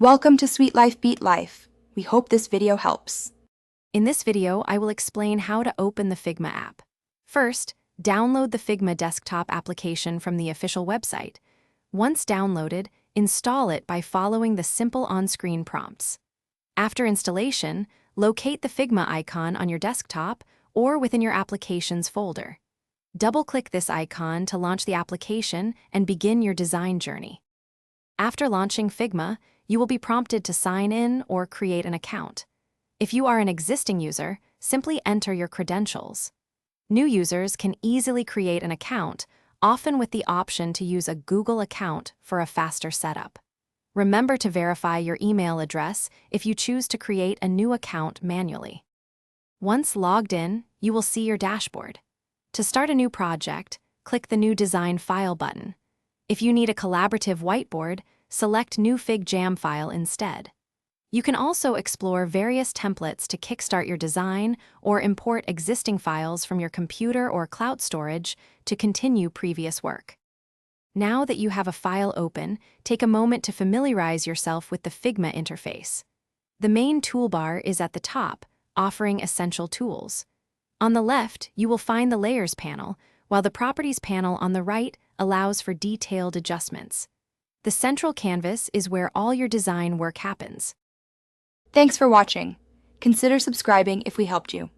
Welcome to Sweet Life Beat Life. We hope this video helps. In this video, I will explain how to open the Figma app. First, download the Figma desktop application from the official website. Once downloaded, install it by following the simple on-screen prompts. After installation, locate the Figma icon on your desktop or within your Applications folder. Double-click this icon to launch the application and begin your design journey. After launching Figma, you will be prompted to sign in or create an account. If you are an existing user, simply enter your credentials. New users can easily create an account, often with the option to use a Google account for a faster setup. Remember to verify your email address if you choose to create a new account manually. Once logged in, you will see your dashboard. To start a new project, click the New Design File button. If you need a collaborative whiteboard, select New Fig Jam file instead. You can also explore various templates to kickstart your design or import existing files from your computer or cloud storage to continue previous work. Now that you have a file open, take a moment to familiarize yourself with the Figma interface. The main toolbar is at the top, offering essential tools. On the left, you will find the Layers panel, while the Properties panel on the right allows for detailed adjustments. The central canvas is where all your design work happens. Thanks for watching. Consider subscribing if we helped you.